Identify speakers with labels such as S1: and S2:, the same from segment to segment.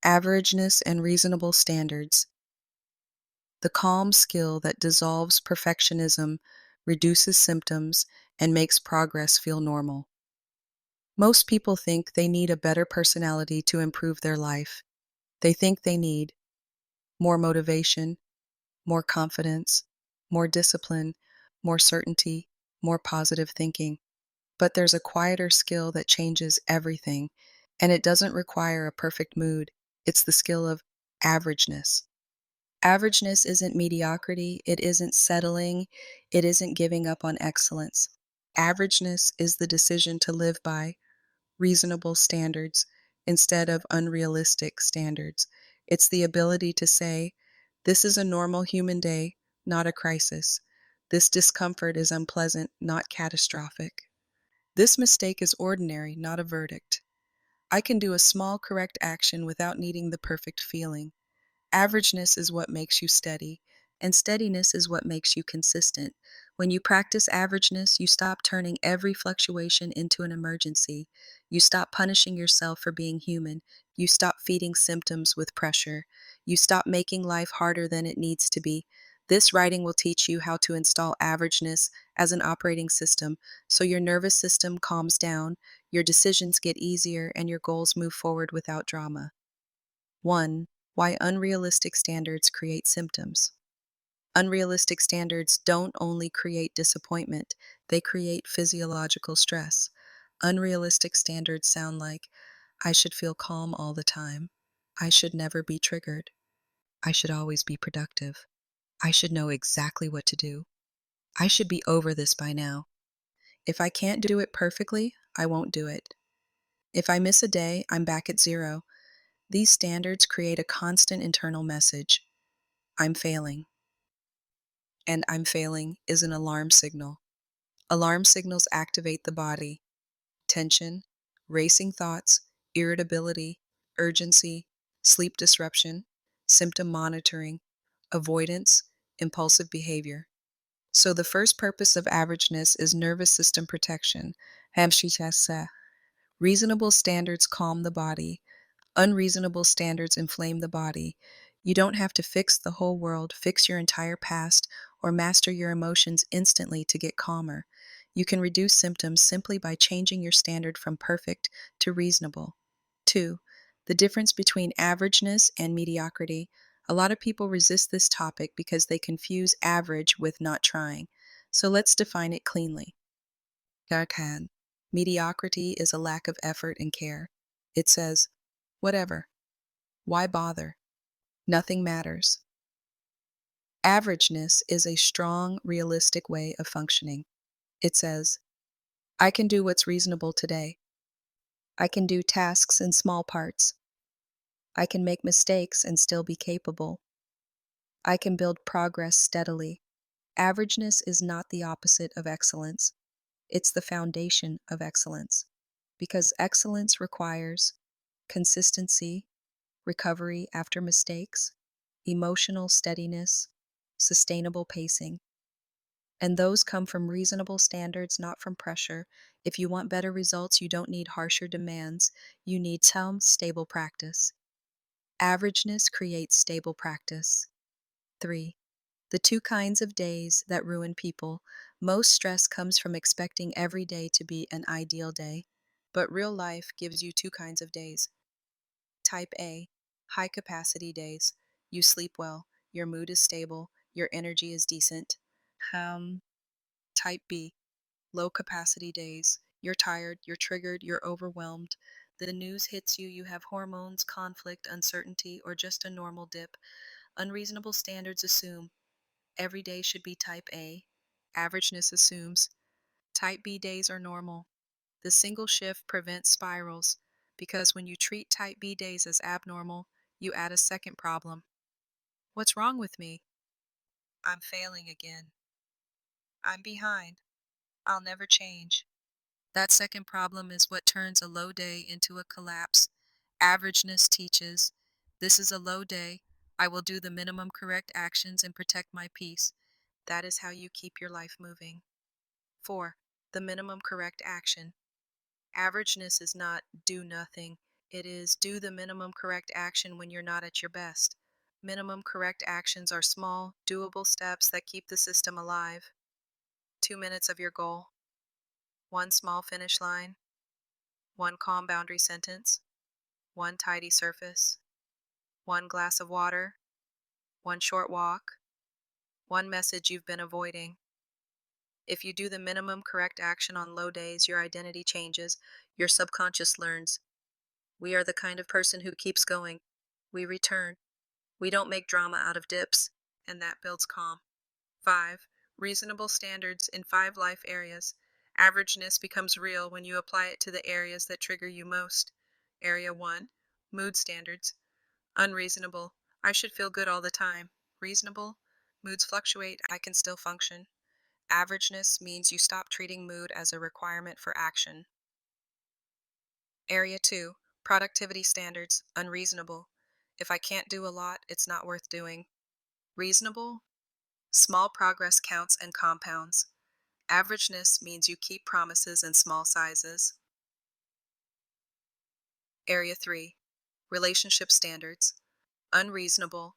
S1: Averageness and reasonable standards. The calm skill that dissolves perfectionism, reduces symptoms, and makes progress feel normal. Most people think they need a better personality to improve their life. They think they need more motivation, more confidence, more discipline, more certainty, more positive thinking. But there's a quieter skill that changes everything, and it doesn't require a perfect mood. It's the skill of averageness. Averageness isn't mediocrity, it isn't settling, it isn't giving up on excellence. Averageness is the decision to live by reasonable standards instead of unrealistic standards. It's the ability to say, this is a normal human day, not a crisis. This discomfort is unpleasant, not catastrophic. This mistake is ordinary, not a verdict. I can do a small correct action without needing the perfect feeling. Averageness is what makes you steady, and steadiness is what makes you consistent. When you practice averageness, you stop turning every fluctuation into an emergency. You stop punishing yourself for being human. You stop feeding symptoms with pressure. You stop making life harder than it needs to be. This writing will teach you how to install averageness as an operating system so your nervous system calms down, your decisions get easier, and your goals move forward without drama. 1. Why unrealistic standards create symptoms. Unrealistic standards don't only create disappointment, they create physiological stress. Unrealistic standards sound like, I should feel calm all the time. I should never be triggered. I should always be productive. I should know exactly what to do. I should be over this by now. If I can't do it perfectly, I won't do it. If I miss a day, I'm back at zero. These standards create a constant internal message. I'm failing. And I'm failing is an alarm signal. Alarm signals activate the body. Tension, racing thoughts, irritability, urgency, sleep disruption, symptom monitoring, avoidance, impulsive behavior. So the first purpose of averageness is nervous system protection. Reasonable standards calm the body. Unreasonable standards inflame the body. You don't have to fix the whole world, fix your entire past, or master your emotions instantly to get calmer. You can reduce symptoms simply by changing your standard from perfect to reasonable. 2. The difference between averageness and mediocrity. A lot of people resist this topic because they confuse average with not trying. So let's define it cleanly. Mediocrity is a lack of effort and care. It says, whatever. Why bother? Nothing matters. Averageness is a strong, realistic way of functioning. It says, I can do what's reasonable today. I can do tasks in small parts. I can make mistakes and still be capable. I can build progress steadily. Averageness is not the opposite of excellence. It's the foundation of excellence. Because excellence requires consistency, recovery after mistakes, emotional steadiness, sustainable pacing. And those come from reasonable standards, not from pressure. If you want better results, you don't need harsher demands. You need some stable practice. Averageness creates stable practice. 3. The two kinds of days that ruin people. Most stress comes from expecting every day to be an ideal day. But real life gives you two kinds of days. Type A, high capacity days. You sleep well, your mood is stable, your energy is decent. Um, Type B, low capacity days. You're tired, you're triggered, you're overwhelmed. The news hits you, you have hormones, conflict, uncertainty, or just a normal dip. Unreasonable standards assume every day should be type A. Averageness assumes type B days are normal. The single shift prevents spirals because when you treat type B days as abnormal, you add a second problem. What's wrong with me? I'm failing again. I'm behind. I'll never change. That second problem is what turns a low day into a collapse. Averageness teaches, this is a low day. I will do the minimum correct actions and protect my peace. That is how you keep your life moving. 4. The minimum correct action. Averageness is not do nothing. It is do the minimum correct action when you're not at your best. Minimum correct actions are small, doable steps that keep the system alive. 2 minutes of your goal, one small finish line, one calm boundary sentence, one tidy surface, one glass of water, one short walk, one message you've been avoiding. If you do the minimum correct action on low days, your identity changes, your subconscious learns. We are the kind of person who keeps going. We return. We don't make drama out of dips, and that builds calm. 5. Reasonable standards in 5 life areas. Averageness becomes real when you apply it to the areas that trigger you most. Area 1. Mood standards. Unreasonable. I should feel good all the time. Reasonable. Moods fluctuate. I can still function. Averageness means you stop treating mood as a requirement for action. Area 2. Productivity standards. Unreasonable. If I can't do a lot, it's not worth doing. Reasonable. Small progress counts and compounds. Averageness means you keep promises in small sizes. Area 3. Relationship standards. Unreasonable.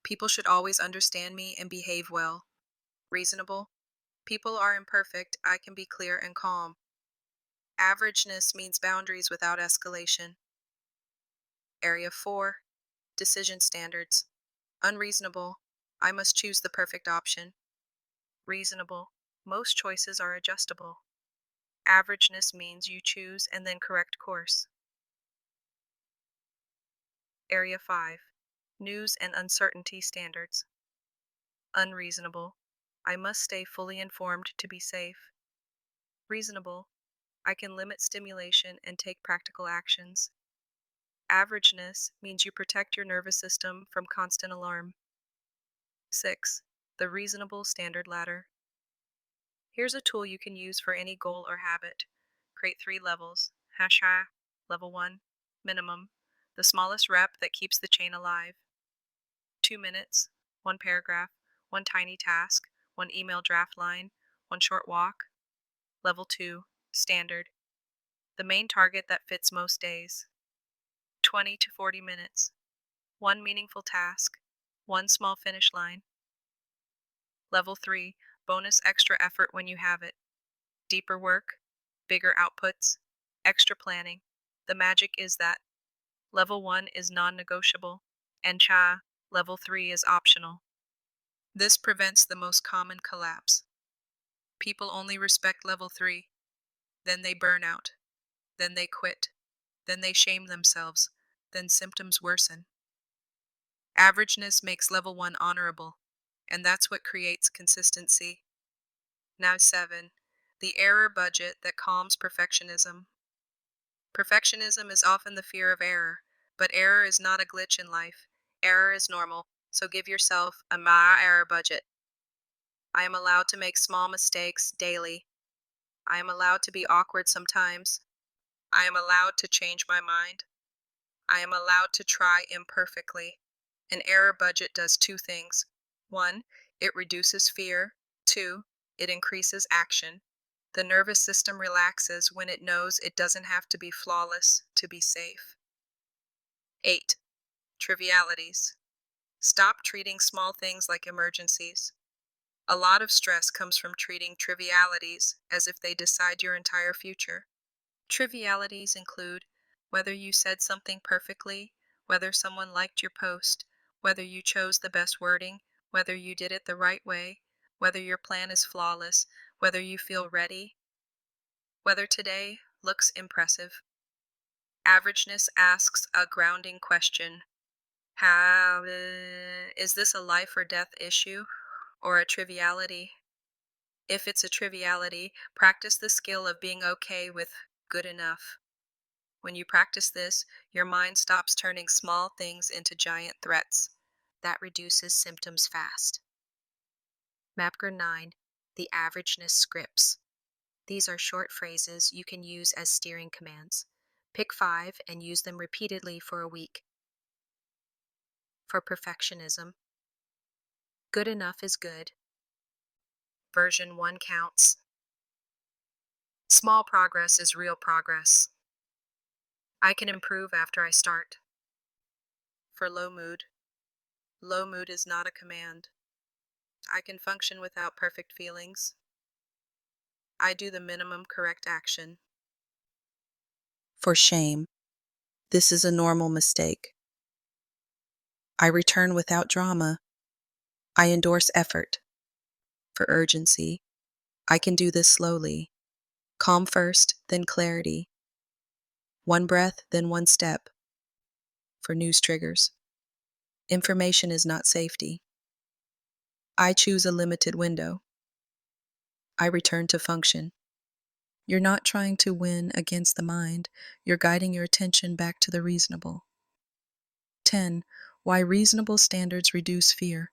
S1: People should always understand me and behave well. Reasonable. People are imperfect. I can be clear and calm. Averageness means boundaries without escalation. Area 4. Decision standards. Unreasonable. I must choose the perfect option. Reasonable. Most choices are adjustable. Averageness means you choose and then correct course. Area 5. News and uncertainty standards. Unreasonable. I must stay fully informed to be safe. Reasonable. I can limit stimulation and take practical actions. Averageness means you protect your nervous system from constant alarm. 6. The reasonable standard ladder. Here's a tool you can use for any goal or habit. Create 3 levels. Hasha, level 1, minimum, the smallest rep that keeps the chain alive. 2 minutes, 1 paragraph, 1 tiny task, 1 email draft line, 1 short walk. Level 2, standard, the main target that fits most days. 20 to 40 minutes, 1 meaningful task, 1 small finish line. Level 3, bonus extra effort when you have it. Deeper work, bigger outputs, extra planning. The magic is that level 1 is non-negotiable, and level 3 is optional. This prevents the most common collapse. People only respect level 3, then they burn out, then they quit, then they shame themselves, then symptoms worsen. Averageness makes level 1 honorable, and that's what creates consistency. Now 7. The error budget that calms perfectionism. Perfectionism is often the fear of error, but error is not a glitch in life. Error is normal, so give yourself a error budget. I am allowed to make small mistakes daily. I am allowed to be awkward sometimes. I am allowed to change my mind. I am allowed to try imperfectly. An error budget does 2 things. 1. It reduces fear. 2. It increases action. The nervous system relaxes when it knows it doesn't have to be flawless to be safe. 8. Trivialities. Stop treating small things like emergencies. A lot of stress comes from treating trivialities as if they decide your entire future. Trivialities include whether you said something perfectly, whether someone liked your post, whether you chose the best wording, whether you did it the right way, whether your plan is flawless, whether you feel ready, whether today looks impressive. Averageness asks a grounding question. How is this a life or death issue or a triviality? If it's a triviality, practice the skill of being okay with good enough. When you practice this, your mind stops turning small things into giant threats. That reduces symptoms fast. Mapper 9. The Averageness Scripts. These are short phrases you can use as steering commands. Pick 5 and use them repeatedly for a week. For perfectionism, good enough is good. Version 1 counts. Small progress is real progress. I can improve after I start. For low mood is not a command. I can function without perfect feelings. I do the minimum correct action. For shame, this is a normal mistake. I return without drama. I endorse effort. For urgency, I can do this slowly. Calm first, then clarity. One breath, then one step. For news triggers, information is not safety. I choose a limited window. I return to function. You're not trying to win against the mind. You're guiding your attention back to the reasonable. 10. Why reasonable standards reduce fear.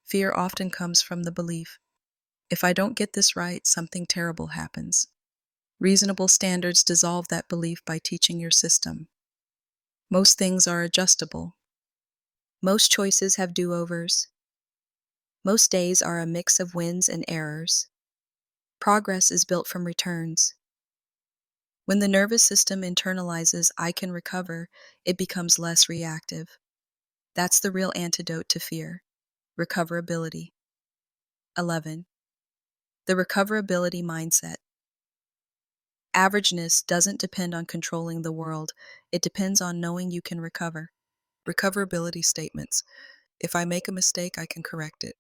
S1: Fear often comes from the belief, if I don't get this right, something terrible happens. Reasonable standards dissolve that belief by teaching your system. Most things are adjustable. Most choices have do-overs. Most days are a mix of wins and errors. Progress is built from returns. When the nervous system internalizes I can recover, it becomes less reactive. That's the real antidote to fear. Recoverability. 11. The recoverability mindset. Averageness doesn't depend on controlling the world. It depends on knowing you can recover. Recoverability statements. If I make a mistake, I can correct it.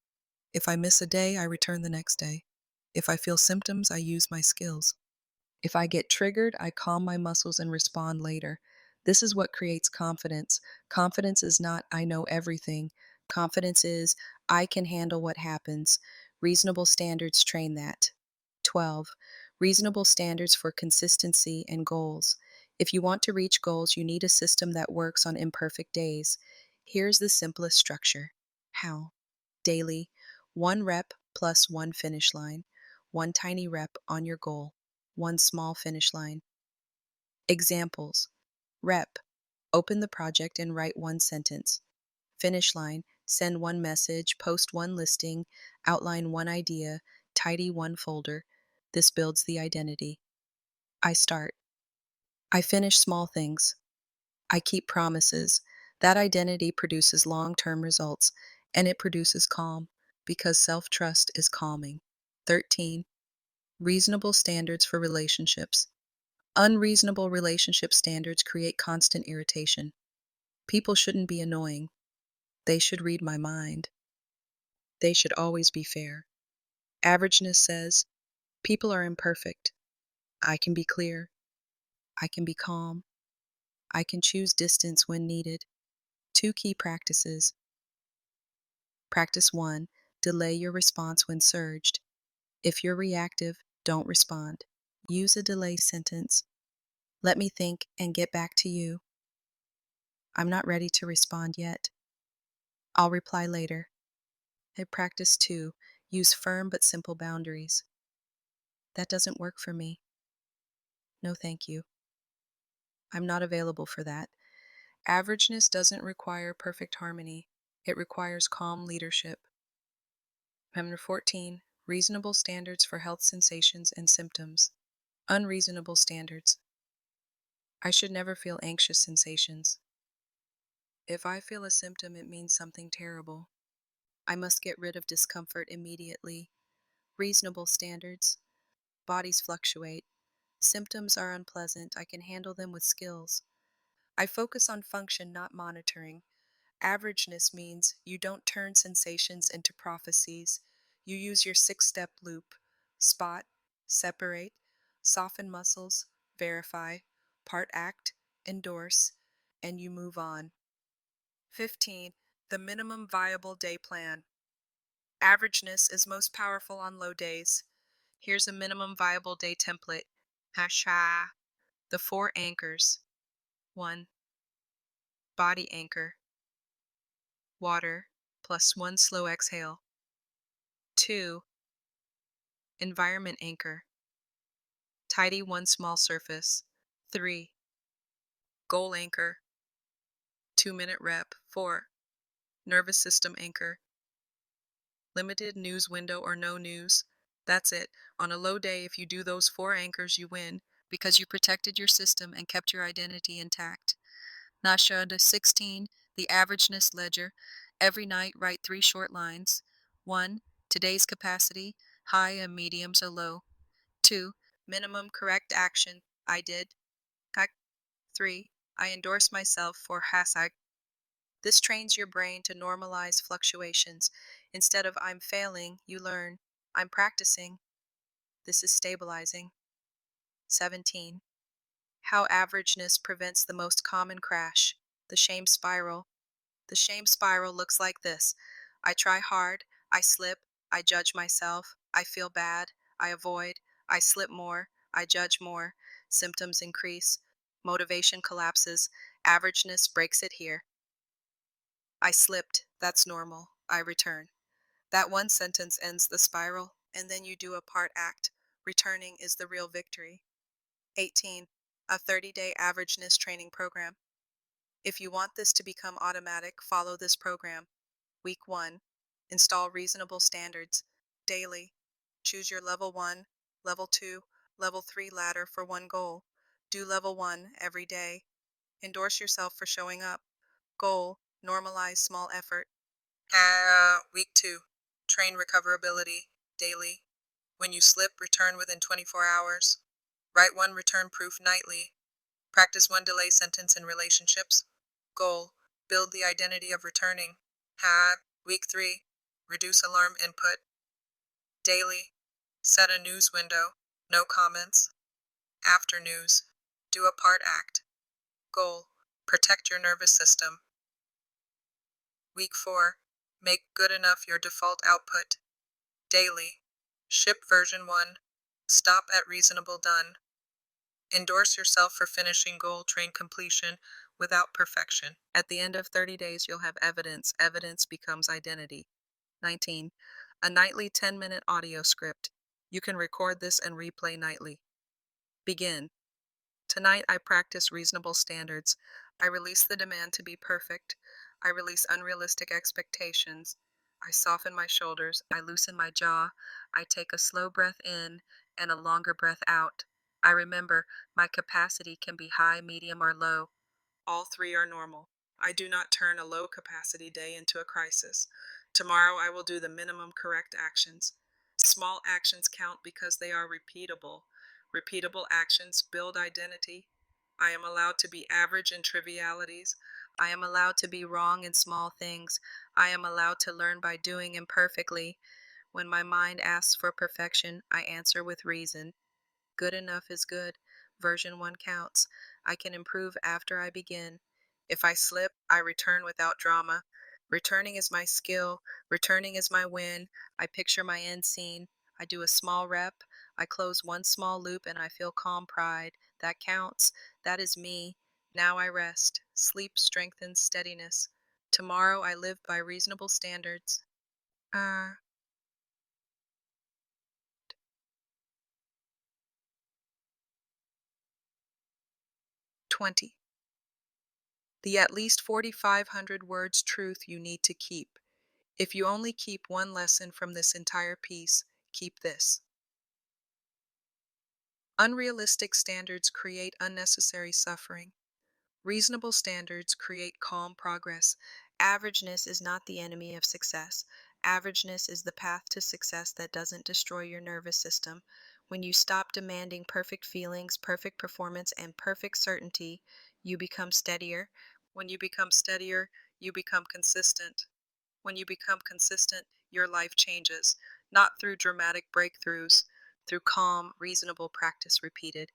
S1: If I miss a day, I return the next day. If I feel symptoms, I use my skills. If I get triggered, I calm my muscles and respond later. This is what creates confidence. Confidence is not, I know everything. Confidence is, I can handle what happens. Reasonable standards train that. 12. Reasonable standards for consistency and goals. If you want to reach goals, you need a system that works on imperfect days. Here's the simplest structure. How? Daily, 1 rep plus 1 finish line. 1 tiny rep on your goal. 1 small finish line. Examples. Rep. Open the project and write 1 sentence. Finish line. Send 1 message, post 1 listing, outline 1 idea, tidy 1 folder. This builds the identity. I start. I finish small things. I keep promises. That identity produces long-term results, and it produces calm, because self-trust is calming. 13. Reasonable standards for relationships. Unreasonable relationship standards create constant irritation. People shouldn't be annoying. They should read my mind. They should always be fair. Averageness says, people are imperfect. I can be clear. I can be calm. I can choose distance when needed. 2 key practices. Practice 1. Delay your response when surged. If you're reactive, don't respond. Use a delay sentence. Let me think and get back to you. I'm not ready to respond yet. I'll reply later. Practice 2. Use firm but simple boundaries. That doesn't work for me. No, thank you. I'm not available for that. Averageness doesn't require perfect harmony. It requires calm leadership. Number 14. Reasonable standards for health sensations and symptoms. Unreasonable standards. I should never feel anxious sensations. If I feel a symptom, it means something terrible. I must get rid of discomfort immediately. Reasonable standards. Bodies fluctuate. Symptoms are unpleasant. I can handle them with skills. I focus on function, not monitoring. Averageness means you don't turn sensations into prophecies. You use your 6-step loop. Spot, separate, soften muscles, verify, part act, endorse, and you move on. 15. The minimum viable day plan. Averageness is most powerful on low days. Here's a minimum viable day template. Hasha. The 4 anchors. 1. Body anchor. Water plus 1 slow exhale. 2. Environment anchor. Tidy 1 small surface. 3. Goal anchor. 2-minute rep. 4. Nervous system anchor. Limited news window or no news. That's it. On a low day, if you do those 4 anchors, you win. because you protected your system and kept your identity intact. Nasha 16, the averageness ledger. Every night, write 3 short lines. 1. Today's capacity, high and mediums or low. 2. Minimum correct action, I did. Kak. 3. I endorse myself for hasag. This trains your brain to normalize fluctuations. Instead of I'm failing, you learn I'm practicing. This is stabilizing. 17. How averageness prevents the most common crash, the shame spiral. The shame spiral looks like this: I try hard, I slip, I judge myself, I feel bad, I avoid, I slip more, I judge more, symptoms increase, motivation collapses, averageness breaks it here. I slipped, that's normal, I return. That one sentence ends the spiral, and then you do a part act. Returning is the real victory. 18. A 30-day averageness training program. If you want this to become automatic, follow this program. Week 1. Install reasonable standards. Daily. Choose your level 1, level 2, level 3 ladder for one goal. Do level 1 every day. Endorse yourself for showing up. Goal. Normalize small effort. Week 2. Train recoverability. Daily. When you slip, return within 24 hours. Write one return proof nightly. Practice one delay sentence in relationships. Goal. Build the identity of returning. Week 3. Reduce alarm input. Daily. Set a news window. No comments. After news. Do a part act. Goal. Protect your nervous system. Week 4. Make good enough your default output. Daily. Ship version 1. Stop at reasonable done. Endorse yourself for finishing goal train completion without perfection. At the end of 30 days, you'll have evidence. Evidence becomes identity. 19. A nightly 10-minute audio script. You can record this and replay nightly. Begin. Tonight I practice reasonable standards. I release the demand to be perfect. I release unrealistic expectations. I soften my shoulders. I loosen my jaw. I take a slow breath in and a longer breath out. I remember my capacity can be high, medium, or low. All three are normal. I do not turn a low capacity day into a crisis. Tomorrow I will do the minimum correct actions. Small actions count because they are repeatable. Repeatable actions build identity. I am allowed to be average in trivialities. I am allowed to be wrong in small things. I am allowed to learn by doing imperfectly. When my mind asks for perfection, I answer with reason. Good enough is good. Version 1 counts. I can improve after I begin. If I slip, I return without drama. Returning is my skill. Returning is my win. I picture my end scene. I do a small rep. I close one small loop and I feel calm pride. That counts. That is me. Now I rest. Sleep strengthens steadiness. Tomorrow I live by reasonable standards. Uh, 20. The at least 4,500 words truth you need to keep. If you only keep one lesson from this entire piece, keep this. Unrealistic standards create unnecessary suffering. Reasonable standards create calm progress. Averageness is not the enemy of success. Averageness is the path to success that doesn't destroy your nervous system. When you stop demanding perfect feelings, perfect performance, and perfect certainty, you become steadier. When you become steadier, you become consistent. When you become consistent, your life changes, not through dramatic breakthroughs, through calm, reasonable practice repeated.